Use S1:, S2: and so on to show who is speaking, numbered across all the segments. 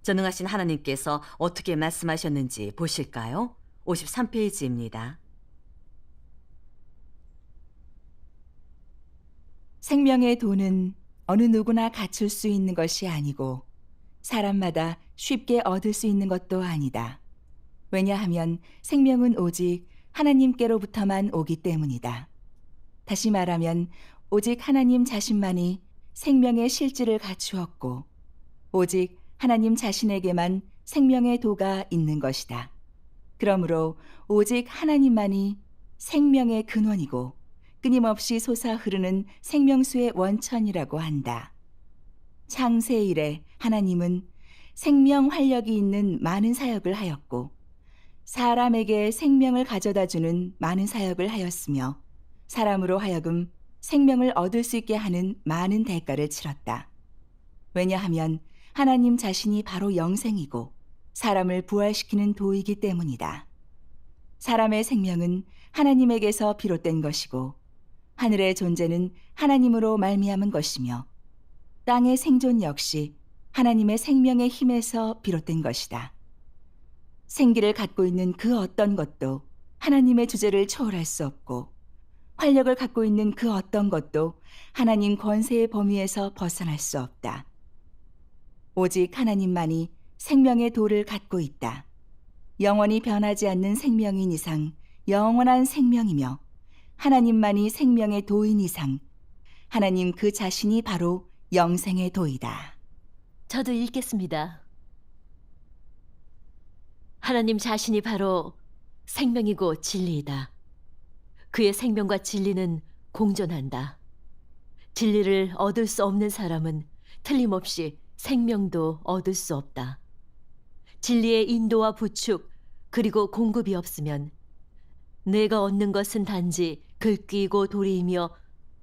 S1: 전능하신 하나님께서 어떻게 말씀하셨는지 보실까요? 53페이지입니다.
S2: 생명의 도는 어느 누구나 갖출 수 있는 것이 아니고 사람마다 쉽게 얻을 수 있는 것도 아니다. 왜냐하면 생명은 오직 하나님께로부터만 오기 때문이다. 다시 말하면 오직 하나님 자신만이 생명의 실질을 갖추었고 오직 하나님 자신에게만 생명의 도가 있는 것이다. 그러므로 오직 하나님만이 생명의 근원이고 끊임없이 솟아 흐르는 생명수의 원천이라고 한다. 창세 이래 하나님은 생명 활력이 있는 많은 사역을 하였고 사람에게 생명을 가져다 주는 많은 사역을 하였으며 사람으로 하여금 생명을 얻을 수 있게 하는 많은 대가를 치렀다. 왜냐하면 하나님 자신이 바로 영생이고 사람을 부활시키는 도이기 때문이다. 사람의 생명은 하나님에게서 비롯된 것이고 하늘의 존재는 하나님으로 말미암은 것이며 땅의 생존 역시 하나님의 생명의 힘에서 비롯된 것이다. 생기를 갖고 있는 그 어떤 것도 하나님의 주제를 초월할 수 없고 활력을 갖고 있는 그 어떤 것도 하나님 권세의 범위에서 벗어날 수 없다. 오직 하나님만이 생명의 도를 갖고 있다. 영원히 변하지 않는 생명인 이상 영원한 생명이며 하나님만이 생명의 도인 이상 하나님 그 자신이 바로 영생의 도이다.
S3: 저도 읽겠습니다. 하나님 자신이 바로 생명이고 진리이다. 그의 생명과 진리는 공존한다. 진리를 얻을 수 없는 사람은 틀림없이 생명도 얻을 수 없다. 진리의 인도와 부축 그리고 공급이 없으면 내가 얻는 것은 단지 긁기고 도리이며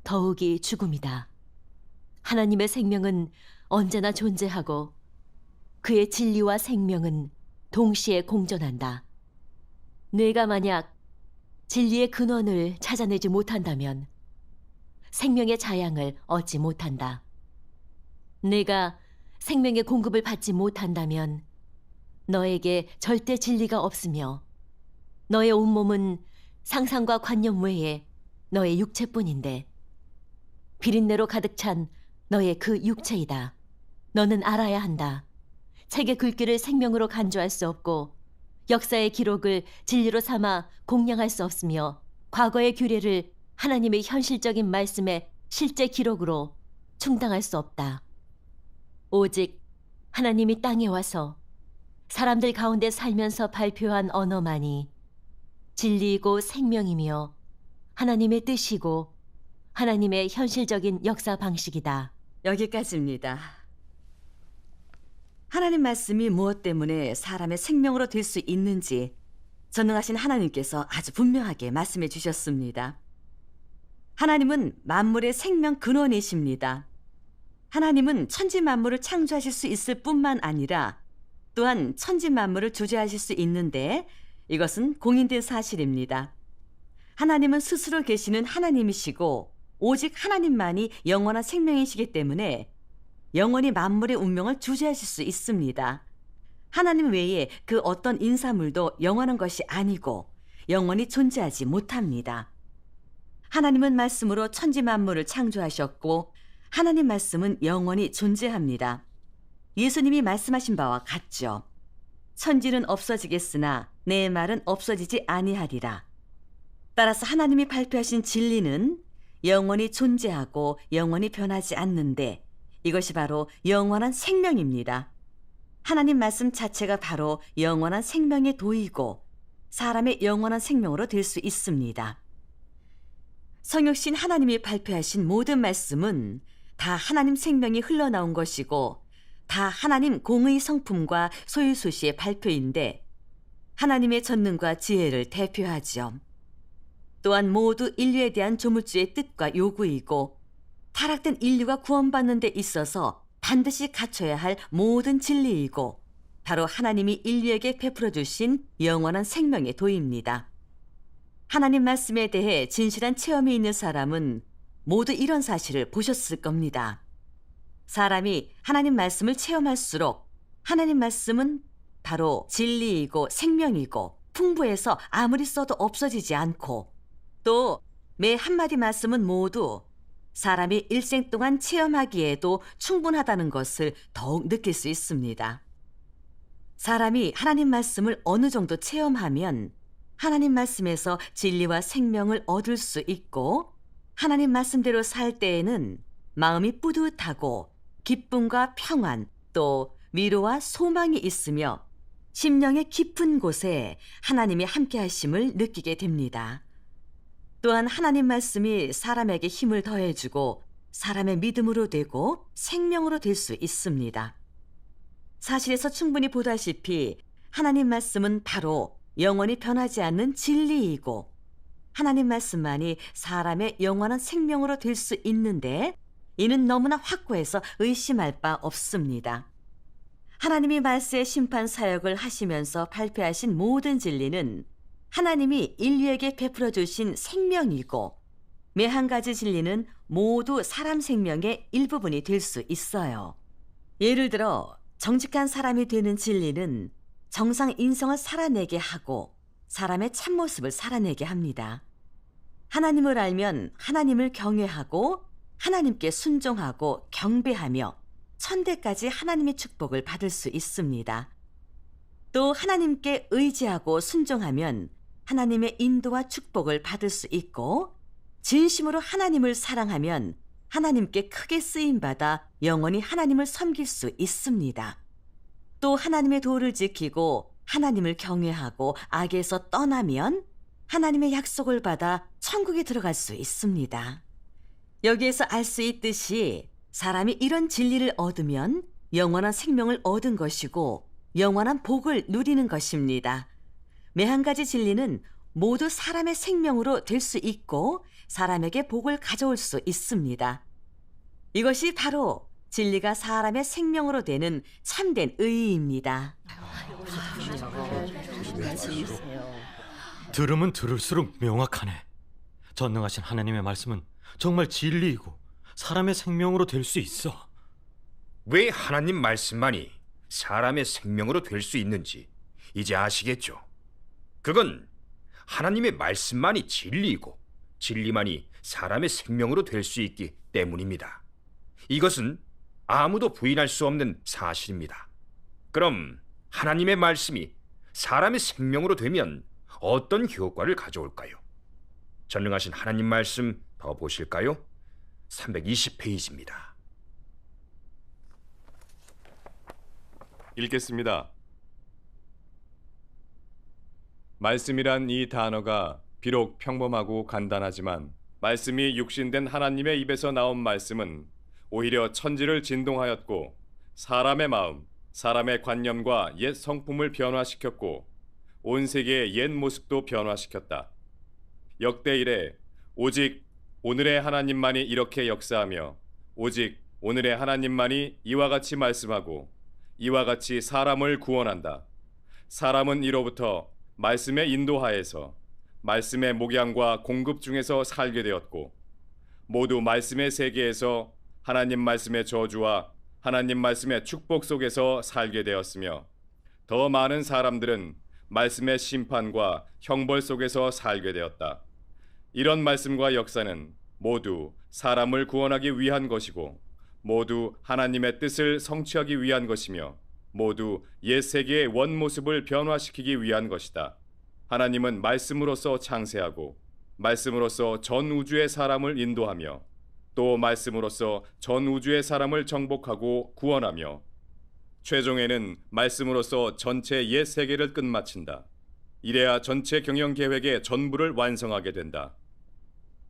S3: 더욱이 죽음이다. 하나님의 생명은 언제나 존재하고 그의 진리와 생명은 동시에 공존한다. 내가 만약 진리의 근원을 찾아내지 못한다면 생명의 자양을 얻지 못한다. 내가 생명의 공급을 받지 못한다면 너에게 절대 진리가 없으며 너의 온몸은 상상과 관념 외에 너의 육체뿐인데 비린내로 가득 찬 너의 그 육체이다. 너는 알아야 한다. 책의 글귀를 생명으로 간주할 수 없고 역사의 기록을 진리로 삼아 공량할 수 없으며 과거의 규례를 하나님의 현실적인 말씀의 실제 기록으로 충당할 수 없다. 오직 하나님이 땅에 와서 사람들 가운데 살면서 발표한 언어만이 진리이고 생명이며 하나님의 뜻이고 하나님의 현실적인 역사 방식이다.
S1: 여기까지입니다. 하나님 말씀이 무엇 때문에 사람의 생명으로 될 수 있는지 전능하신 하나님께서 아주 분명하게 말씀해 주셨습니다. 하나님은 만물의 생명 근원이십니다. 하나님은 천지 만물을 창조하실 수 있을 뿐만 아니라 또한 천지 만물을 주재하실 수 있는데 이것은 공인된 사실입니다. 하나님은 스스로 계시는 하나님이시고 오직 하나님만이 영원한 생명이시기 때문에 영원히 만물의 운명을 주재하실 수 있습니다. 하나님 외에 그 어떤 인사물도 영원한 것이 아니고 영원히 존재하지 못합니다. 하나님은 말씀으로 천지 만물을 창조하셨고 하나님 말씀은 영원히 존재합니다. 예수님이 말씀하신 바와 같죠. 천지는 없어지겠으나 내 말은 없어지지 아니하리라. 따라서 하나님이 발표하신 진리는 영원히 존재하고 영원히 변하지 않는데 이것이 바로 영원한 생명입니다. 하나님 말씀 자체가 바로 영원한 생명의 도이고 사람의 영원한 생명으로 될 수 있습니다. 성육신 하나님이 발표하신 모든 말씀은 다 하나님 생명이 흘러나온 것이고 다 하나님 공의 성품과 소유수시의 발표인데 하나님의 전능과 지혜를 대표하죠. 또한 모두 인류에 대한 조물주의 뜻과 요구이고 타락된 인류가 구원받는 데 있어서 반드시 갖춰야 할 모든 진리이고 바로 하나님이 인류에게 베풀어 주신 영원한 생명의 도입니다. 하나님 말씀에 대해 진실한 체험이 있는 사람은 모두 이런 사실을 보셨을 겁니다. 사람이 하나님 말씀을 체험할수록 하나님 말씀은 바로 진리이고 생명이고 풍부해서 아무리 써도 없어지지 않고 또 매 한마디 말씀은 모두 사람이 일생 동안 체험하기에도 충분하다는 것을 더욱 느낄 수 있습니다. 사람이 하나님 말씀을 어느 정도 체험하면 하나님 말씀에서 진리와 생명을 얻을 수 있고 하나님 말씀대로 살 때에는 마음이 뿌듯하고 기쁨과 평안 또 위로와 소망이 있으며 심령의 깊은 곳에 하나님이 함께 하심을 느끼게 됩니다. 또한 하나님 말씀이 사람에게 힘을 더해주고 사람의 믿음으로 되고 생명으로 될 수 있습니다. 사실에서 충분히 보다시피 하나님 말씀은 바로 영원히 변하지 않는 진리이고 하나님 말씀만이 사람의 영원한 생명으로 될 수 있는데 이는 너무나 확고해서 의심할 바 없습니다. 하나님이 말세의 심판 사역을 하시면서 발표하신 모든 진리는 하나님이 인류에게 베풀어 주신 생명이고 매 한 가지 진리는 모두 사람 생명의 일부분이 될 수 있어요. 예를 들어 정직한 사람이 되는 진리는 정상 인성을 살아내게 하고 사람의 참모습을 살아내게 합니다. 하나님을 알면 하나님을 경외하고 하나님께 순종하고 경배하며 천대까지 하나님의 축복을 받을 수 있습니다. 또 하나님께 의지하고 순종하면 하나님의 인도와 축복을 받을 수 있고 진심으로 하나님을 사랑하면 하나님께 크게 쓰임받아 영원히 하나님을 섬길 수 있습니다. 또 하나님의 도를 지키고 하나님을 경외하고 악에서 떠나면 하나님의 약속을 받아 천국에 들어갈 수 있습니다. 여기에서 알 수 있듯이 사람이 이런 진리를 얻으면 영원한 생명을 얻은 것이고 영원한 복을 누리는 것입니다. 매 한 가지 진리는 모두 사람의 생명으로 될 수 있고 사람에게 복을 가져올 수 있습니다. 이것이 바로 진리가 사람의 생명으로 되는 참된 의의입니다.
S4: 들으면 들을수록 명확하네. 전능하신 하나님의 말씀은 정말 진리이고 사람의 생명으로 될 수 있어.
S5: 왜 하나님 말씀만이 사람의 생명으로 될 수 있는지 이제 아시겠죠? 그건 하나님의 말씀만이 진리이고 진리만이 사람의 생명으로 될 수 있기 때문입니다. 이것은 아무도 부인할 수 없는 사실입니다. 그럼 하나님의 말씀이 사람의 생명으로 되면 어떤 효과를 가져올까요? 전능하신 하나님 말씀 더 보실까요? 320페이지입니다.
S6: 읽겠습니다. 말씀이란 이 단어가 비록 평범하고 간단하지만 말씀이 육신된 하나님의 입에서 나온 말씀은 오히려 천지를 진동하였고 사람의 마음, 사람의 관념과 옛 성품을 변화시켰고 온 세계의 옛 모습도 변화시켰다. 역대 이래 오직 오늘의 하나님만이 이렇게 역사하며 오직 오늘의 하나님만이 이와 같이 말씀하고 이와 같이 사람을 구원한다. 사람은 이로부터 말씀의 인도하에서 말씀의 목양과 공급 중에서 살게 되었고 모두 말씀의 세계에서 하나님 말씀의 저주와 하나님 말씀의 축복 속에서 살게 되었으며 더 많은 사람들은 말씀의 심판과 형벌 속에서 살게 되었다. 이런 말씀과 역사는 모두 사람을 구원하기 위한 것이고 모두 하나님의 뜻을 성취하기 위한 것이며 모두 옛 세계의 원모습을 변화시키기 위한 것이다. 하나님은 말씀으로서 창세하고 말씀으로서 전 우주의 사람을 인도하며 또 말씀으로서 전 우주의 사람을 정복하고 구원하며 최종에는 말씀으로서 전체 옛 세계를 끝마친다. 이래야 전체 경영 계획의 전부를 완성하게 된다.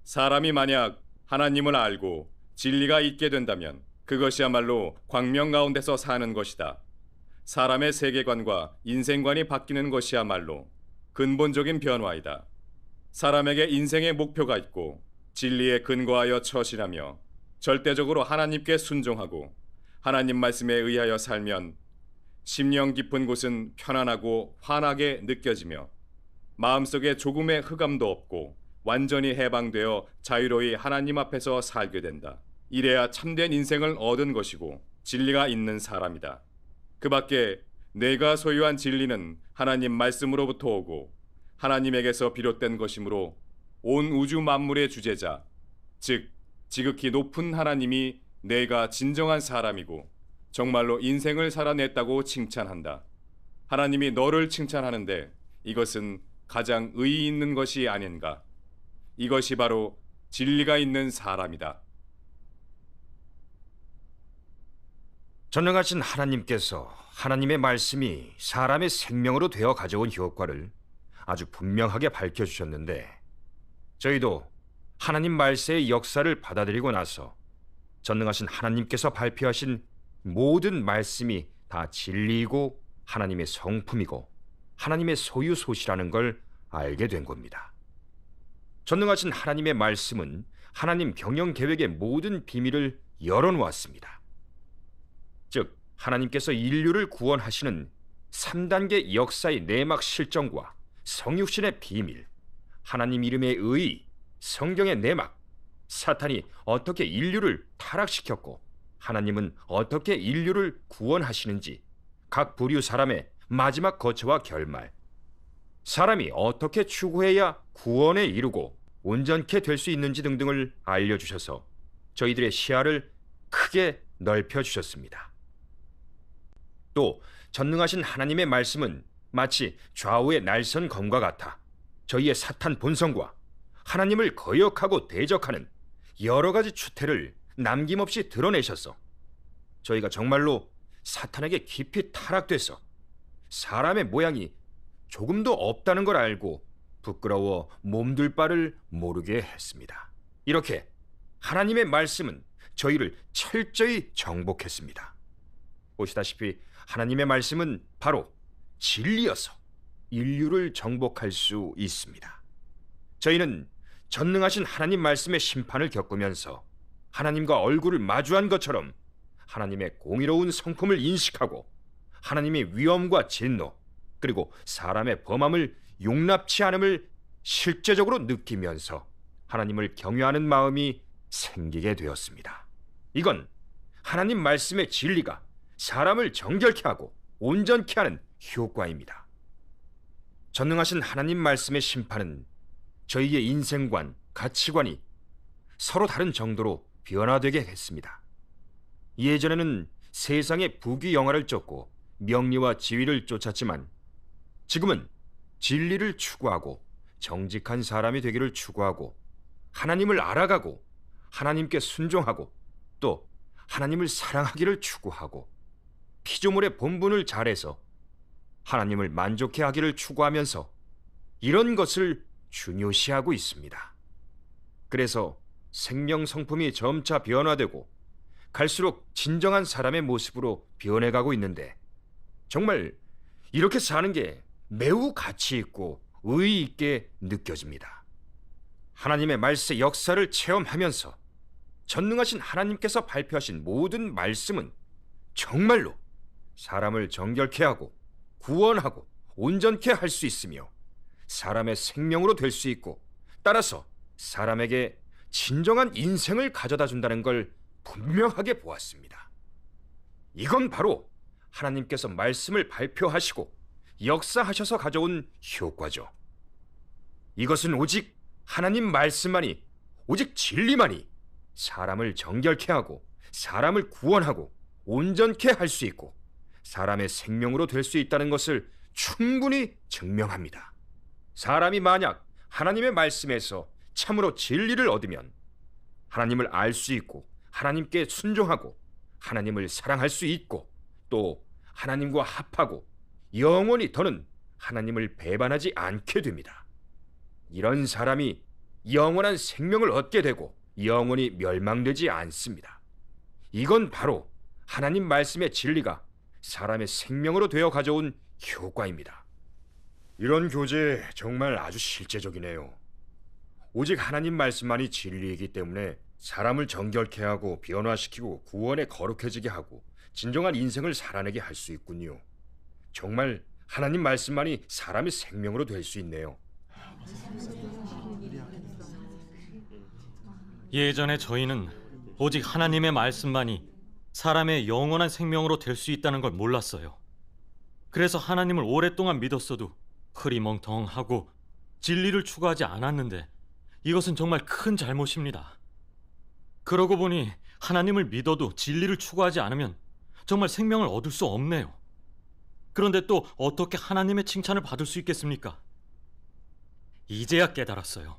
S6: 사람이 만약 하나님을 알고 진리가 있게 된다면 그것이야말로 광명 가운데서 사는 것이다. 사람의 세계관과 인생관이 바뀌는 것이야말로 근본적인 변화이다. 사람에게 인생의 목표가 있고 진리에 근거하여 처신하며 절대적으로 하나님께 순종하고 하나님 말씀에 의하여 살면 심령 깊은 곳은 편안하고 환하게 느껴지며 마음속에 조금의 흑암도 없고 완전히 해방되어 자유로이 하나님 앞에서 살게 된다. 이래야 참된 인생을 얻은 것이고 진리가 있는 사람이다. 그 밖에 내가 소유한 진리는 하나님 말씀으로부터 오고 하나님에게서 비롯된 것이므로 온 우주 만물의 주재자, 즉 지극히 높은 하나님이 내가 진정한 사람이고 정말로 인생을 살아냈다고 칭찬한다. 하나님이 너를 칭찬하는데 이것은 가장 의의 있는 것이 아닌가. 이것이 바로 진리가 있는 사람이다.
S5: 전능하신 하나님께서 하나님의 말씀이 사람의 생명으로 되어 가져온 효과를 아주 분명하게 밝혀주셨는데, 저희도 하나님 말세의 역사를 받아들이고 나서 전능하신 하나님께서 발표하신 모든 말씀이 다 진리이고 하나님의 성품이고 하나님의 소유 소시라는 걸 알게 된 겁니다. 전능하신 하나님의 말씀은 하나님 경영 계획의 모든 비밀을 열어놓았습니다. 즉, 하나님께서 인류를 구원하시는 3단계 역사의 내막 실정과 성육신의 비밀, 하나님 이름의 의의, 성경의 내막, 사탄이 어떻게 인류를 타락시켰고 하나님은 어떻게 인류를 구원하시는지, 각 부류 사람의 마지막 거처와 결말, 사람이 어떻게 추구해야 구원에 이르고 온전케 될 수 있는지 등등을 알려주셔서 저희들의 시야를 크게 넓혀주셨습니다. 또 전능하신 하나님의 말씀은 마치 좌우의 날선 검과 같아 저희의 사탄 본성과 하나님을 거역하고 대적하는 여러 가지 추태를 남김없이 드러내셔서 저희가 정말로 사탄에게 깊이 타락돼서 사람의 모양이 조금도 없다는 걸 알고 부끄러워 몸둘 바를 모르게 했습니다. 이렇게 하나님의 말씀은 저희를 철저히 정복했습니다. 보시다시피 하나님의 말씀은 바로 진리여서 인류를 정복할 수 있습니다. 저희는 전능하신 하나님 말씀의 심판을 겪으면서 하나님과 얼굴을 마주한 것처럼 하나님의 공의로운 성품을 인식하고 하나님의 위엄과 진노, 그리고 사람의 범함을 용납치 않음을 실제적으로 느끼면서 하나님을 경외하는 마음이 생기게 되었습니다. 이건 하나님 말씀의 진리가 사람을 정결케 하고 온전케 하는 효과입니다. 전능하신 하나님 말씀의 심판은 저희의 인생관, 가치관이 서로 다른 정도로 변화되게 했습니다. 예전에는 세상의 부귀영화를 쫓고 명리와 지위를 쫓았지만 지금은 진리를 추구하고 정직한 사람이 되기를 추구하고 하나님을 알아가고 하나님께 순종하고 또 하나님을 사랑하기를 추구하고 피조물의 본분을 잘해서 하나님을 만족해 하기를 추구하면서 이런 것을 중요시하고 있습니다. 그래서 생명 성품이 점차 변화되고 갈수록 진정한 사람의 모습으로 변해가고 있는데, 정말 이렇게 사는 게 매우 가치 있고 의의 있게 느껴집니다. 하나님의 말씀의 역사를 체험하면서 전능하신 하나님께서 발표하신 모든 말씀은 정말로 사람을 정결케 하고 구원하고 온전케 할 수 있으며 사람의 생명으로 될 수 있고, 따라서 사람에게 진정한 인생을 가져다 준다는 걸 분명하게 보았습니다. 이건 바로 하나님께서 말씀을 발표하시고 역사하셔서 가져온 효과죠. 이것은 오직 하나님 말씀만이, 오직 진리만이 사람을 정결케 하고 사람을 구원하고 온전케 할 수 있고 사람의 생명으로 될 수 있다는 것을 충분히 증명합니다. 사람이 만약 하나님의 말씀에서 참으로 진리를 얻으면 하나님을 알 수 있고 하나님께 순종하고 하나님을 사랑할 수 있고 또 하나님과 합하고 영원히 더는 하나님을 배반하지 않게 됩니다. 이런 사람이 영원한 생명을 얻게 되고 영원히 멸망되지 않습니다. 이건 바로 하나님 말씀의 진리가 사람의 생명으로 되어 가져온 효과입니다. 이런 교제 정말 아주 실제적이네요. 오직 하나님 말씀만이 진리이기 때문에 사람을 정결케 하고 변화시키고 구원에 거룩해지게 하고 진정한 인생을 살아내게 할 수 있군요. 정말 하나님 말씀만이 사람의 생명으로 될 수 있네요.
S4: 예전에 저희는 오직 하나님의 말씀만이 사람의 영원한 생명으로 될 수 있다는 걸 몰랐어요. 그래서 하나님을 오랫동안 믿었어도 흐리멍텅하고 진리를 추구하지 않았는데 이것은 정말 큰 잘못입니다. 그러고 보니 하나님을 믿어도 진리를 추구하지 않으면 정말 생명을 얻을 수 없네요. 그런데 또 어떻게 하나님의 칭찬을 받을 수 있겠습니까? 이제야 깨달았어요.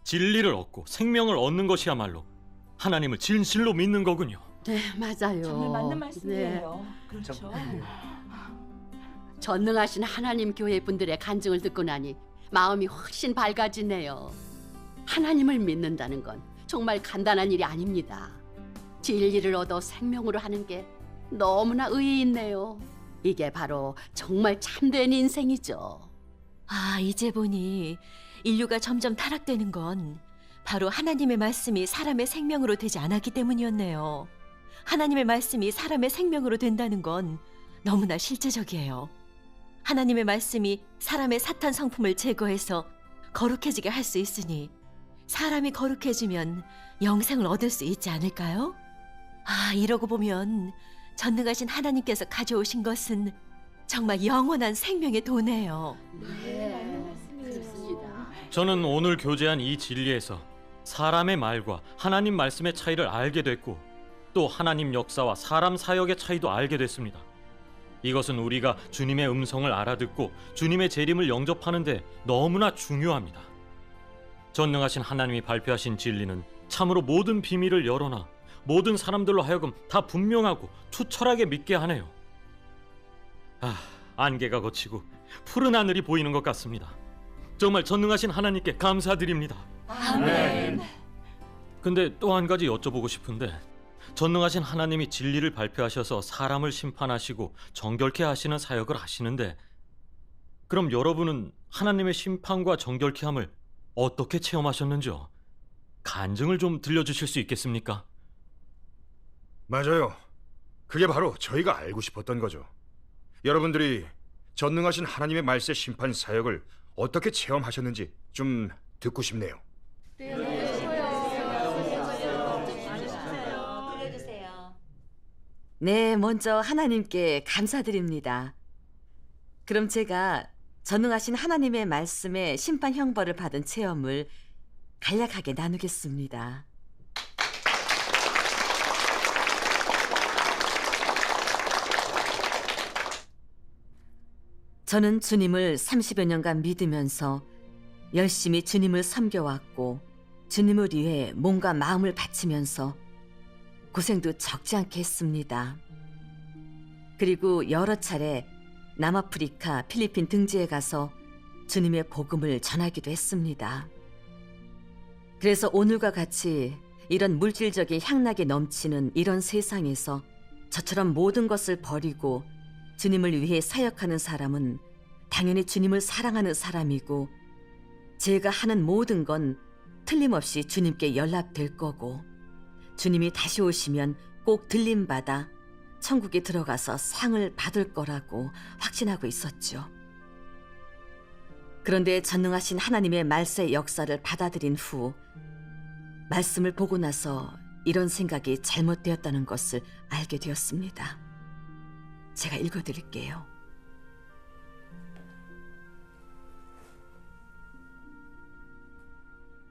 S4: 진리를 얻고 생명을 얻는 것이야말로 하나님을 진실로 믿는 거군요.
S7: 네, 맞아요.
S2: 정말 맞는 말씀이에요. 그렇죠.
S7: 전능하신 하나님 교회 분들의 간증을 듣고 나니 마음이 훨씬 밝아지네요. 하나님을 믿는다는 건 정말 간단한 일이 아닙니다. 진리를 얻어 생명으로 하는 게 너무나 의의 있네요. 이게 바로 정말 참된 인생이죠.
S3: 아, 이제 보니 인류가 점점 타락되는 건 바로 하나님의 말씀이 사람의 생명으로 되지 않았기 때문이었네요. 하나님의 말씀이 사람의 생명으로 된다는 건 너무나 실제적이에요. 하나님의 말씀이 사람의 사탄 성품을 제거해서 거룩해지게 할 수 있으니 사람이 거룩해지면 영생을 얻을 수 있지 않을까요? 아, 이러고 보면 전능하신 하나님께서 가져오신 것은 정말 영원한 생명의 도네요.
S7: 네, 그렇습니다.
S4: 저는 오늘 교제한 이 진리에서 사람의 말과 하나님 말씀의 차이를 알게 됐고 또 하나님 역사와 사람 사역의 차이도 알게 됐습니다. 이것은 우리가 주님의 음성을 알아듣고 주님의 재림을 영접하는데 너무나 중요합니다. 전능하신 하나님이 발표하신 진리는 참으로 모든 비밀을 열어놔 모든 사람들로 하여금 다 분명하고 투철하게 믿게 하네요. 아, 안개가 걷히고 푸른 하늘이 보이는 것 같습니다. 정말 전능하신 하나님께 감사드립니다.
S2: 아멘.
S4: 근데 또 한 가지 여쭤보고 싶은데 전능하신 하나님이 진리를 발표하셔서 사람을 심판하시고 정결케 하시는 사역을 하시는데 그럼 여러분은 하나님의 심판과 정결케 함을 어떻게 체험하셨는지요? 간증을 좀 들려주실 수 있겠습니까?
S5: 맞아요. 그게 바로 저희가 알고 싶었던 거죠. 여러분들이 전능하신 하나님의 말세 심판 사역을 어떻게 체험하셨는지 좀 듣고 싶네요.
S1: 네, 먼저 하나님께 감사드립니다. 그럼 제가 전능하신 하나님의 말씀에 심판 형벌을 받은 체험을 간략하게 나누겠습니다. 저는 주님을 30여 년간 믿으면서 열심히 주님을 섬겨왔고 주님을 위해 몸과 마음을 바치면서 고생도 적지 않게 했습니다. 그리고 여러 차례 남아프리카, 필리핀 등지에 가서 주님의 복음을 전하기도 했습니다. 그래서 오늘과 같이 이런 물질적인 향락이 넘치는 이런 세상에서 저처럼 모든 것을 버리고 주님을 위해 사역하는 사람은 당연히 주님을 사랑하는 사람이고 제가 하는 모든 건 틀림없이 주님께 연락될 거고 주님이 다시 오시면 꼭 들림받아 천국에 들어가서 상을 받을 거라고 확신하고 있었죠. 그런데 전능하신 하나님의 말세 역사를 받아들인 후 말씀을 보고 나서 이런 생각이 잘못되었다는 것을 알게 되었습니다. 제가 읽어드릴게요.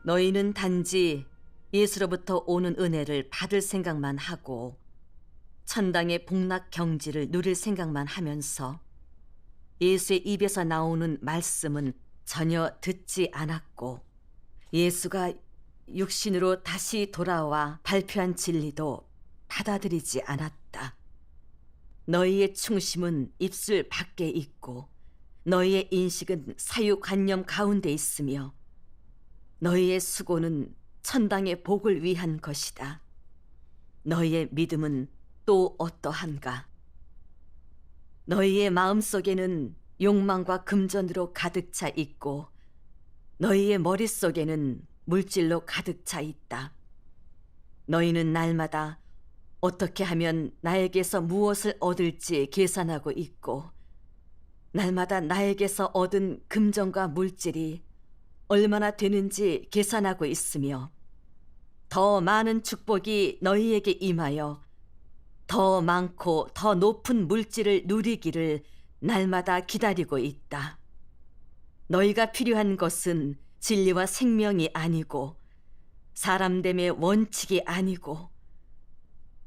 S1: 너희는 단지 예수로부터 오는 은혜를 받을 생각만 하고 천당의 복락 경지를 누릴 생각만 하면서 예수의 입에서 나오는 말씀은 전혀 듣지 않았고 예수가 육신으로 다시 돌아와 발표한 진리도 받아들이지 않았다. 너희의 충심은 입술 밖에 있고 너희의 인식은 사유관념 가운데 있으며 너희의 수고는 천당의 복을 위한 것이다. 너희의 믿음은 또 어떠한가? 너희의 마음속에는 욕망과 금전으로 가득 차 있고 너희의 머릿속에는 물질로 가득 차 있다. 너희는 날마다 어떻게 하면 나에게서 무엇을 얻을지 계산하고 있고 날마다 나에게서 얻은 금전과 물질이 얼마나 되는지 계산하고 있으며 더 많은 축복이 너희에게 임하여 더 많고 더 높은 물질을 누리기를 날마다 기다리고 있다. 너희가 필요한 것은 진리와 생명이 아니고 사람됨의 원칙이 아니고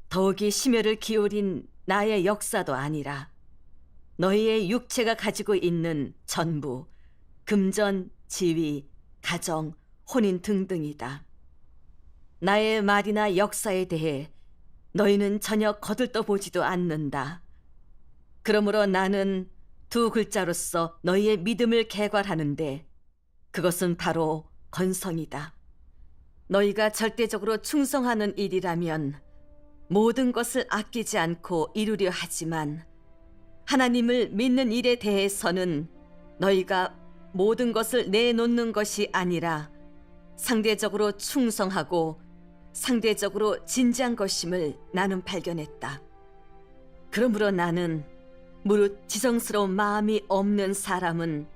S1: 더욱이 심혈을 기울인 나의 역사도 아니라 너희의 육체가 가지고 있는 전부, 금전, 지위, 가정, 혼인 등등이다. 나의 말이나 역사에 대해 너희는 전혀 거들떠보지도 않는다. 그러므로 나는 두 글자로서 너희의 믿음을 개괄하는데 그것은 바로 건성이다. 너희가 절대적으로 충성하는 일이라면 모든 것을 아끼지 않고 이루려 하지만 하나님을 믿는 일에 대해서는 너희가 모든 것을 내놓는 것이 아니라 상대적으로 충성하고 상대적으로 진지한 것임을 나는 발견했다. 그러므로 나는 무릇 지성스러운 마음이 없는 사람은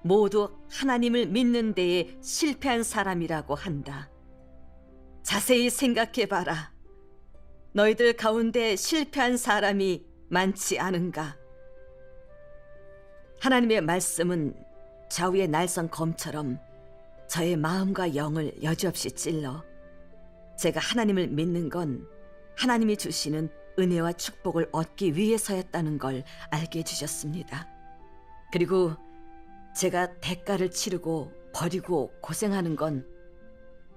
S1: 모두 하나님을 믿는 데에 실패한 사람이라고 한다. 자세히 생각해봐라. 너희들 가운데 실패한 사람이 많지 않은가? 하나님의 말씀은 좌우의 날선 검처럼 저의 마음과 영을 여지없이 찔러 제가 하나님을 믿는 건 하나님이 주시는 은혜와 축복을 얻기 위해서였다는 걸 알게 해주셨습니다. 그리고 제가 대가를 치르고 버리고 고생하는 건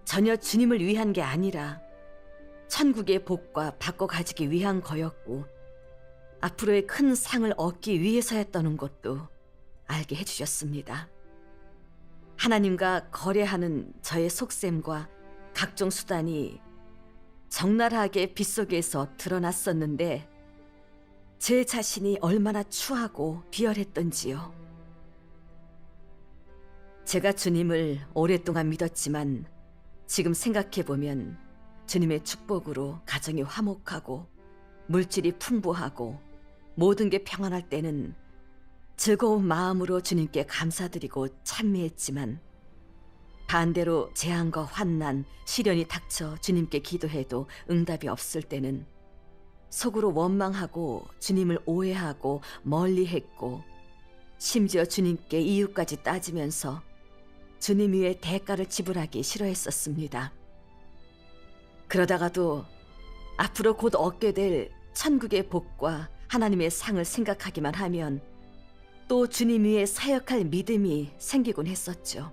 S1: 전혀 주님을 위한 게 아니라 천국의 복과 바꿔 가지기 위한 거였고 앞으로의 큰 상을 얻기 위해서였다는 것도 알게 해주셨습니다. 하나님과 거래하는 저의 속셈과 각종 수단이 적나라하게 빗속에서 드러났었는데 제 자신이 얼마나 추하고 비열했던지요. 제가 주님을 오랫동안 믿었지만 지금 생각해보면 주님의 축복으로 가정이 화목하고 물질이 풍부하고 모든 게 평안할 때는 즐거운 마음으로 주님께 감사드리고 찬미했지만 반대로 재앙과 환난, 시련이 닥쳐 주님께 기도해도 응답이 없을 때는 속으로 원망하고 주님을 오해하고 멀리했고 심지어 주님께 이유까지 따지면서 주님 위에 대가를 지불하기 싫어했었습니다. 그러다가도 앞으로 곧 얻게 될 천국의 복과 하나님의 상을 생각하기만 하면 또 주님 위에 사역할 믿음이 생기곤 했었죠.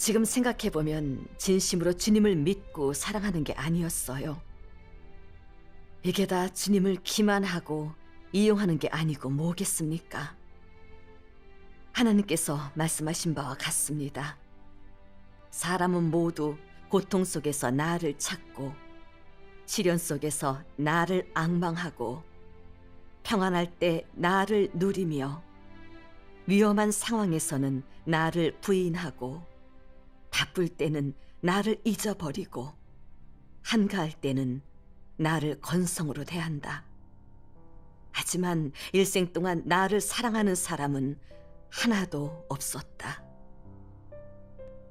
S1: 지금 생각해보면 진심으로 주님을 믿고 사랑하는 게 아니었어요. 이게 다 주님을 기만하고 이용하는 게 아니고 뭐겠습니까? 하나님께서 말씀하신 바와 같습니다. 사람은 모두 고통 속에서 나를 찾고 시련 속에서 나를 앙망하고 평안할 때 나를 누리며 위험한 상황에서는 나를 부인하고 바쁠 때는 나를 잊어버리고 한가할 때는 나를 건성으로 대한다. 하지만 일생 동안 나를 사랑하는 사람은 하나도 없었다.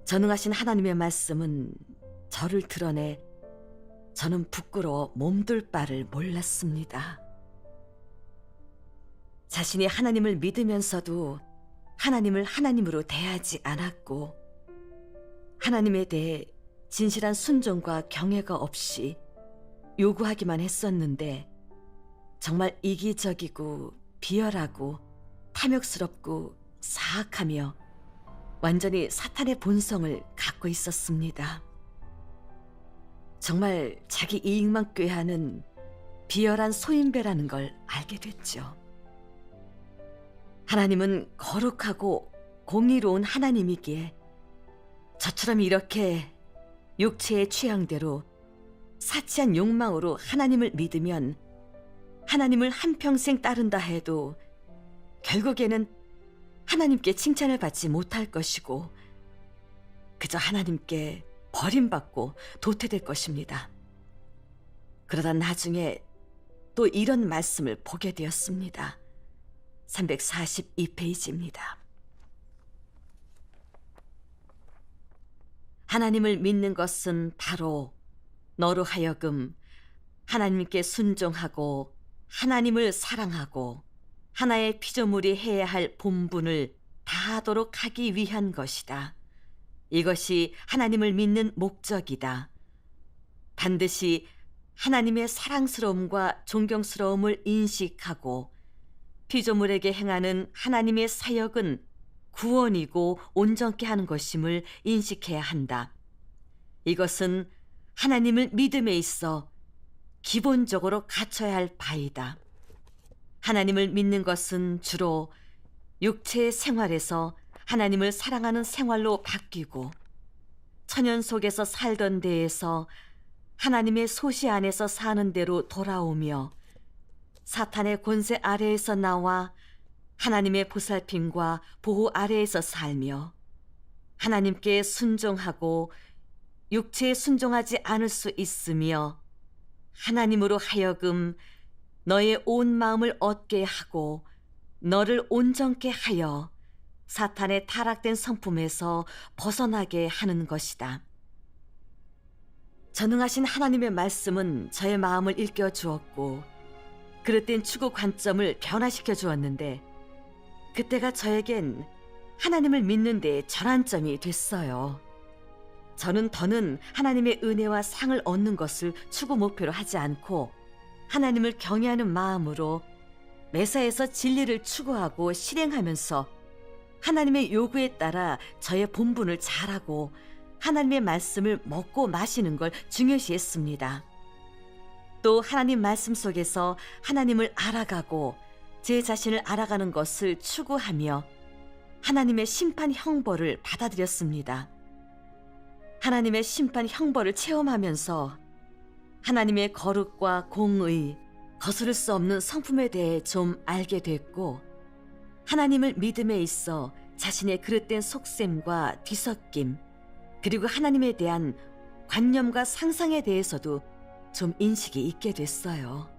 S1: 전능하신 하나님의 말씀은 저를 드러내 저는 부끄러워 몸둘 바를 몰랐습니다. 자신이 하나님을 믿으면서도 하나님을 하나님으로 대하지 않았고 하나님에 대해 진실한 순종과 경외가 없이 요구하기만 했었는데 정말 이기적이고 비열하고 탐욕스럽고 사악하며 완전히 사탄의 본성을 갖고 있었습니다. 정말 자기 이익만 꾀하는 비열한 소인배라는 걸 알게 됐죠. 하나님은 거룩하고 공의로운 하나님이기에 저처럼 이렇게 육체의 취향대로 사치한 욕망으로 하나님을 믿으면 하나님을 한평생 따른다 해도 결국에는 하나님께 칭찬을 받지 못할 것이고 그저 하나님께 버림받고 도태될 것입니다. 그러다 나중에 또 이런 말씀을 보게 되었습니다. 342페이지입니다. 하나님을 믿는 것은 바로 너로 하여금 하나님께 순종하고 하나님을 사랑하고 하나의 피조물이 해야 할 본분을 다하도록 하기 위한 것이다. 이것이 하나님을 믿는 목적이다. 반드시 하나님의 사랑스러움과 존경스러움을 인식하고 피조물에게 행하는 하나님의 사역은 구원이고 온전케 하는 것임을 인식해야 한다. 이것은 하나님을 믿음에 있어 기본적으로 갖춰야 할 바이다. 하나님을 믿는 것은 주로 육체의 생활에서 하나님을 사랑하는 생활로 바뀌고 천연 속에서 살던 데에서 하나님의 소시 안에서 사는 대로 돌아오며 사탄의 권세 아래에서 나와 하나님의 보살핌과 보호 아래에서 살며 하나님께 순종하고 육체에 순종하지 않을 수 있으며 하나님으로 하여금 너의 온 마음을 얻게 하고 너를 온전케 하여 사탄의 타락된 성품에서 벗어나게 하는 것이다. 전능하신 하나님의 말씀은 저의 마음을 일깨워 주었고 그릇된 추구 관점을 변화시켜 주었는데 그때가 저에겐 하나님을 믿는 데 전환점이 됐어요. 저는 더는 하나님의 은혜와 상을 얻는 것을 추구 목표로 하지 않고 하나님을 경외하는 마음으로 매사에서 진리를 추구하고 실행하면서 하나님의 요구에 따라 저의 본분을 잘하고 하나님의 말씀을 먹고 마시는 걸 중요시했습니다. 또 하나님 말씀 속에서 하나님을 알아가고 제 자신을 알아가는 것을 추구하며 하나님의 심판 형벌을 받아들였습니다. 하나님의 심판 형벌을 체험하면서 하나님의 거룩과 공의, 거스를 수 없는 성품에 대해 좀 알게 됐고 하나님을 믿음에 있어 자신의 그릇된 속셈과 뒤섞임 그리고 하나님에 대한 관념과 상상에 대해서도 좀 인식이 있게 됐어요.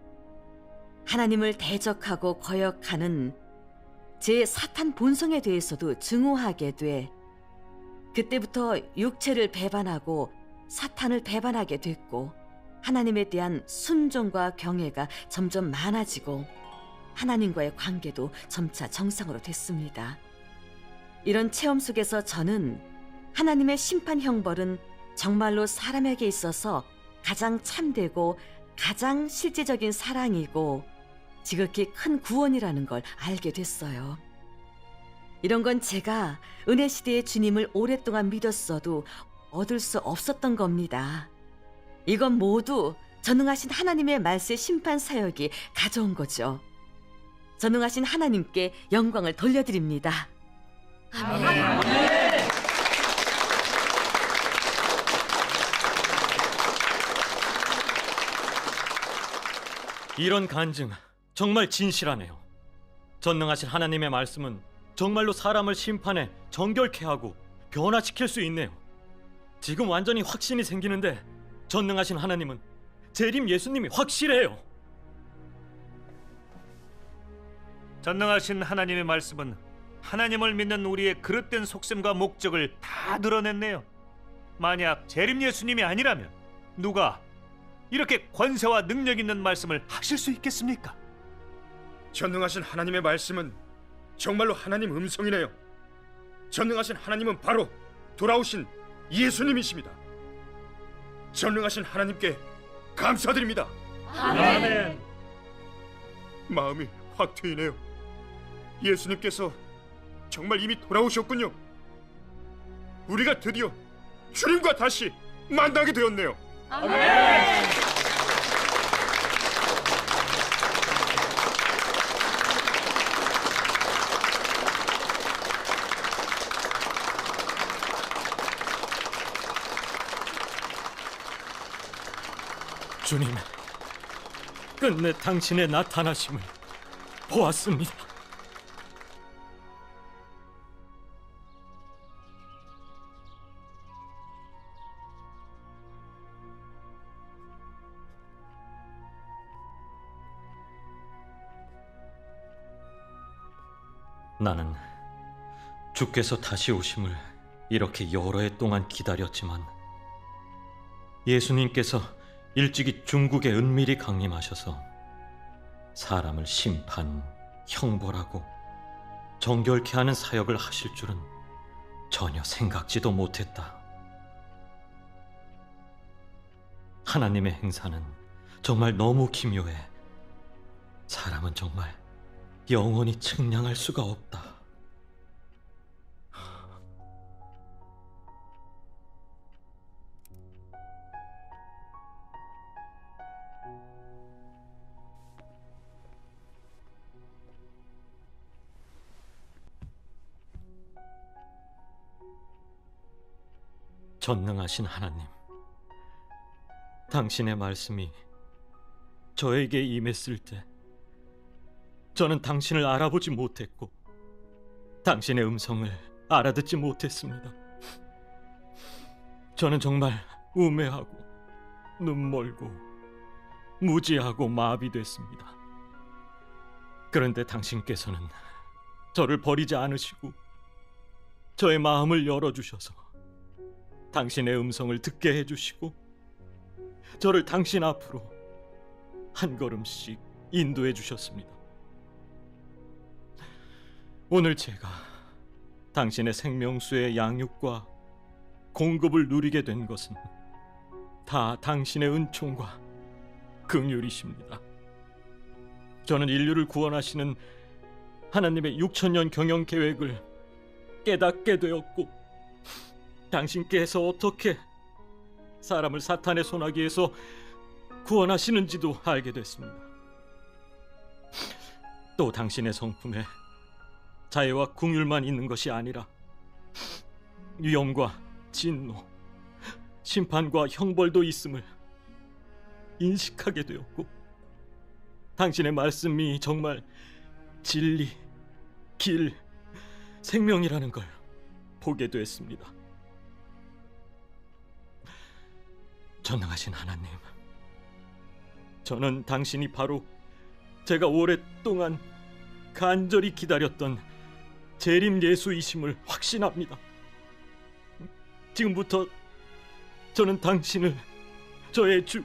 S1: 하나님을 대적하고 거역하는 제 사탄 본성에 대해서도 증오하게 돼 그때부터 육체를 배반하고 사탄을 배반하게 됐고 하나님에 대한 순종과 경외가 점점 많아지고 하나님과의 관계도 점차 정상으로 됐습니다. 이런 체험 속에서 저는 하나님의 심판 형벌은 정말로 사람에게 있어서 가장 참되고 가장 실제적인 사랑이고 지극히 큰 구원이라는 걸 알게 됐어요. 이런 건 제가 은혜 시대의 주님을 오랫동안 믿었어도 얻을 수 없었던 겁니다. 이건 모두 전능하신 하나님의 말세 심판 사역이 가져온 거죠. 전능하신 하나님께 영광을 돌려드립니다. 아멘.
S4: 이런 간증 정말 진실하네요. 전능하신 하나님의 말씀은 정말로 사람을 심판해 정결케 하고 변화시킬 수 있네요. 지금 완전히 확신이 생기는데 전능하신 하나님은 재림 예수님이 확실해요.
S8: 전능하신 하나님의 말씀은 하나님을 믿는 우리의 그릇된 속셈과 목적을 다 드러냈네요. 만약 재림 예수님이 아니라면 누가 이렇게 권세와 능력 있는 말씀을 하실 수 있겠습니까?
S5: 전능하신 하나님의 말씀은 정말로 하나님 음성이네요. 전능하신 하나님은 바로 돌아오신 예수님이십니다. 전능하신 하나님께 감사드립니다.
S8: 아멘.
S5: 마음이 확 트이네요. 예수님께서 정말 이미 돌아오셨군요. 우리가 드디어 주님과 다시 만나게 되었네요.
S8: 아멘.
S4: 주님, 끝내 당신의 나타나심을 보았습니다. 나는 주께서 다시 오심을 이렇게 여러 해 동안 기다렸지만 예수님께서 일찍이 중국에 은밀히 강림하셔서 사람을 심판, 형벌하고 정결케 하는 사역을 하실 줄은 전혀 생각지도 못했다. 하나님의 행사는 정말 너무 기묘해 사람은 정말 영원히 측량할 수가 없다. 전능하신 하나님, 당신의 말씀이 저에게 임했을 때 저는 당신을 알아보지 못했고 당신의 음성을 알아듣지 못했습니다. 저는 정말 우매하고 눈멀고 무지하고 마비됐습니다. 그런데 당신께서는 저를 버리지 않으시고 저의 마음을 열어주셔서 당신의 음성을 듣게 해주시고 저를 당신 앞으로 한 걸음씩 인도해 주셨습니다. 오늘 제가 당신의 생명수의 양육과 공급을 누리게 된 것은 다 당신의 은총과 긍휼이십니다. 저는 인류를 구원하시는 하나님의 6천년 경영 계획을 깨닫게 되었고 당신께서 어떻게 사람을 사탄의 손아귀에서 구원하시는지도 알게 됐습니다. 또 당신의 성품에 자애와 긍휼만 있는 것이 아니라 위엄과 진노, 심판과 형벌도 있음을 인식하게 되었고 당신의 말씀이 정말 진리, 길, 생명이라는 걸 보게 됐습니다. 전능하신 하나님, 저는 당신이 바로 제가 오랫동안 간절히 기다렸던 재림 예수이심을 확신합니다. 지금부터 저는 당신을 저의 주,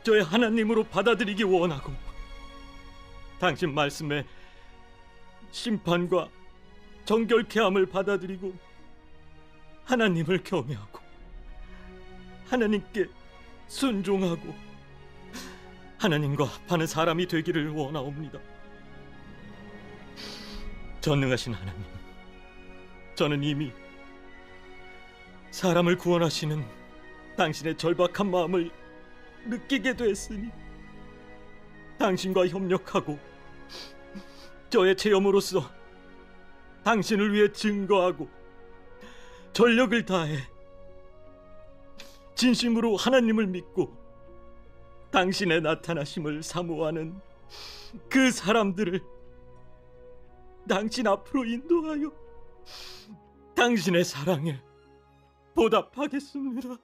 S4: 저의 하나님으로 받아들이기 원하고 당신 말씀에 심판과 정결케 함을 받아들이고 하나님을 경외하고 하나님께 순종하고 하나님과 합하는 사람이 되기를 원하옵니다. 전능하신 하나님, 저는 이미 사람을 구원하시는 당신의 절박한 마음을 느끼게 됐으니 당신과 협력하고 저의 체험으로서 당신을 위해 증거하고 전력을 다해 진심으로 하나님을 믿고 당신의 나타나심을 사모하는 그 사람들을 당신 앞으로 인도하여 당신의 사랑에 보답하겠습니다.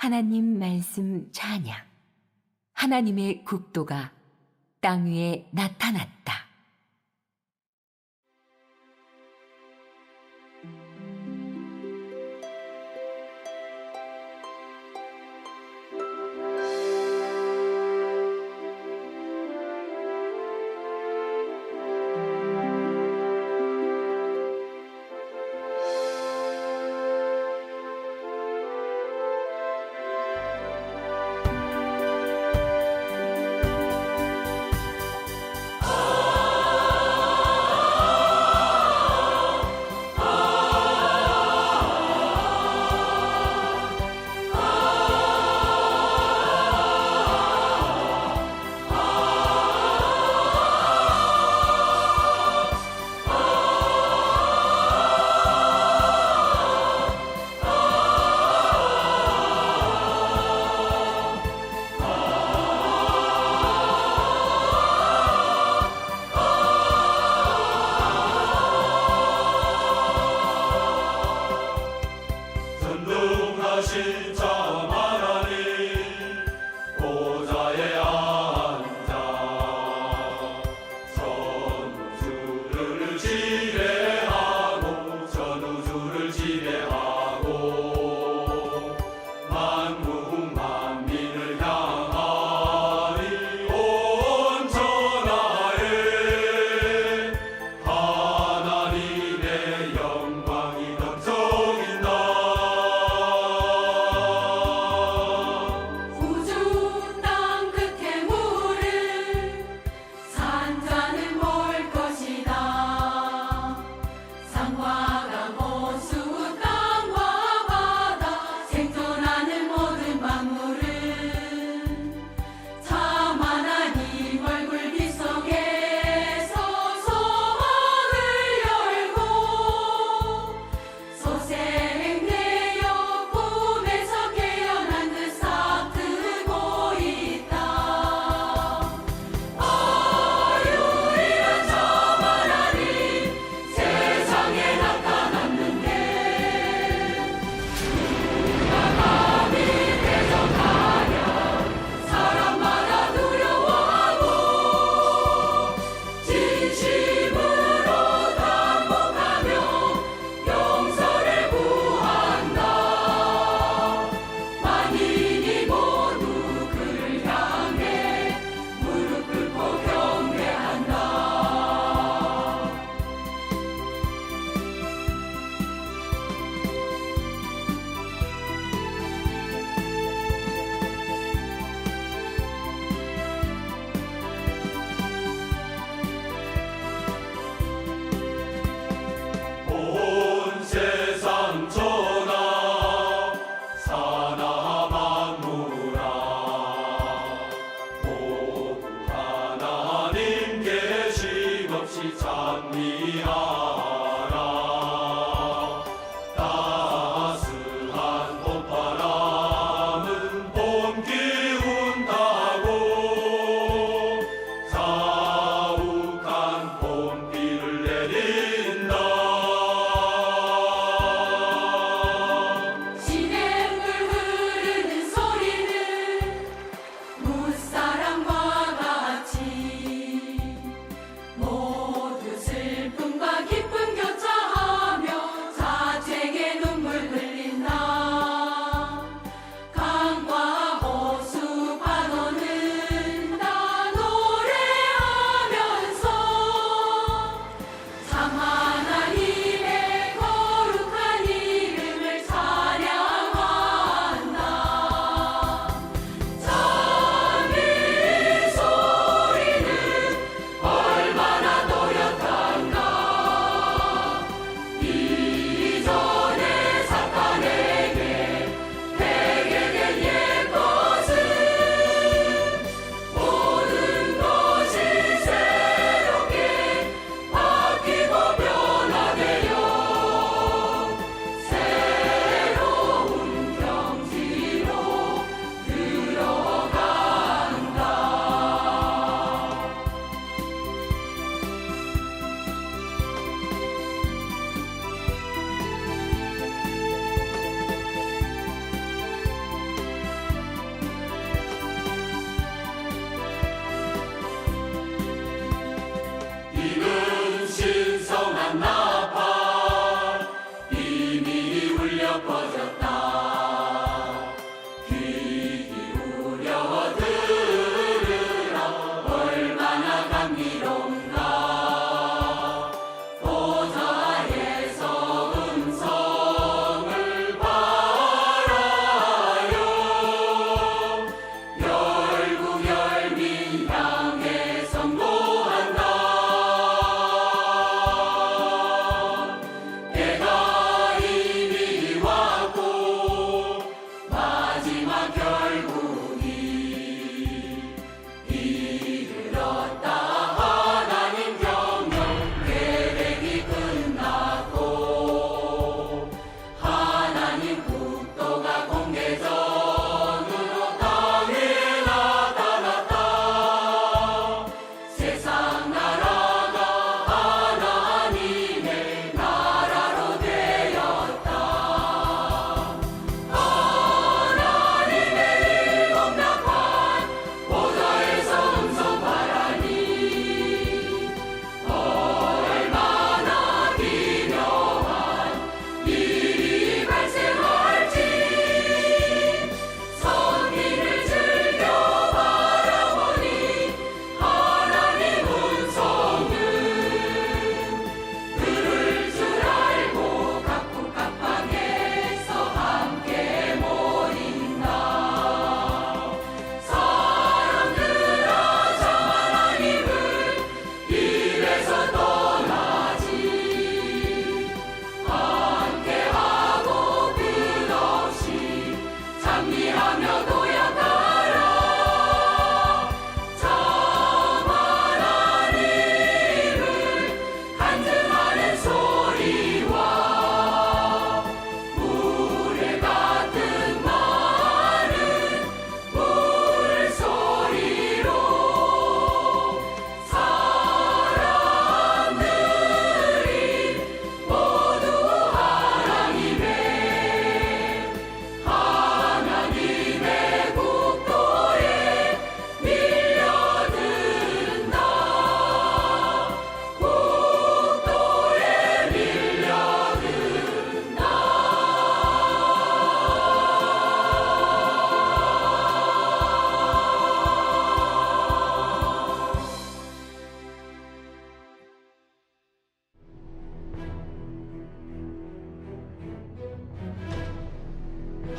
S9: 하나님 말씀 찬양. 하나님의 국도가 땅 위에 나타났다.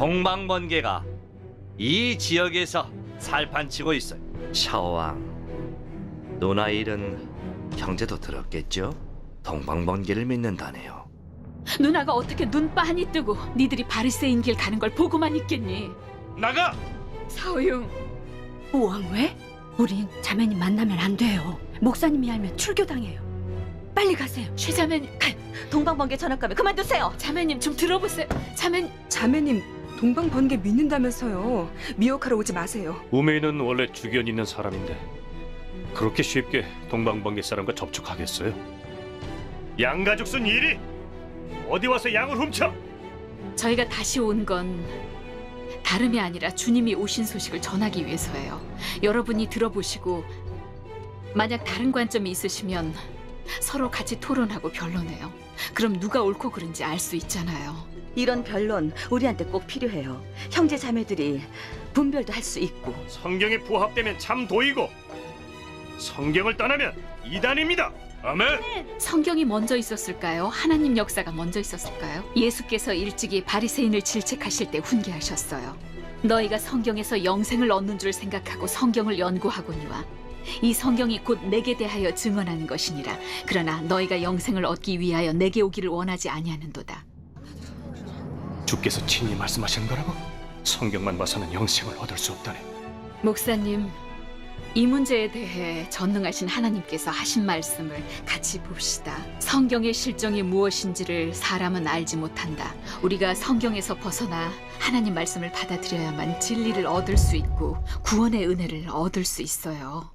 S10: 동방번개가 이 지역에서 살판치고 있어요. 샤오왕, 누나 일은 형제도 들었겠죠? 동방번개를 믿는다네요.
S11: 누나가 어떻게 눈 빤히 뜨고 니들이 바리새인 길 가는 걸 보고만 있겠니?
S10: 나가!
S11: 사오융,
S12: 우왕 왜? 우린 자매님 만나면 안 돼요. 목사님이 알면 출교당해요. 빨리 가세요.
S11: 최자매님,
S1: 동방번개 전학감에 그만두세요.
S11: 자매님 좀 들어보세요.
S13: 자매님 동방번개 믿는다면서요. 미혹하러 오지 마세요.
S8: 우메이는 원래 주견 있는 사람인데 그렇게 쉽게 동방번개 사람과 접촉하겠어요? 양가족 쓴 일이 어디 와서 양을 훔쳐?
S11: 저희가 다시 온 건 다름이 아니라 주님이 오신 소식을 전하기 위해서예요. 여러분이 들어보시고 만약 다른 관점이 있으시면 서로 같이 토론하고 변론해요. 그럼 누가 옳고 그른지 알 수 있잖아요.
S1: 이런 변론 우리한테 꼭 필요해요. 형제 자매들이 분별도 할 수 있고.
S8: 성경에 부합되면 참 도이고 성경을 떠나면 이단입니다. 아멘.
S11: 성경이 먼저 있었을까요? 하나님 역사가 먼저 있었을까요? 예수께서 일찍이 바리새인을 질책하실 때 훈계하셨어요. 너희가 성경에서 영생을 얻는 줄 생각하고 성경을 연구하거니와 이 성경이 곧 내게 대하여 증언하는 것이니라. 그러나 너희가 영생을 얻기 위하여 내게 오기를 원하지 아니하는도다.
S8: 주께서 친히 말씀하시는 거라고? 성경만 봐서는 영생을 얻을 수 없다네.
S11: 목사님, 이 문제에 대해 전능하신 하나님께서 하신 말씀을 같이 봅시다. 성경의 실정이 무엇인지를 사람은 알지 못한다. 우리가 성경에서 벗어나 하나님 말씀을 받아들여야만 진리를 얻을 수 있고 구원의 은혜를 얻을 수 있어요.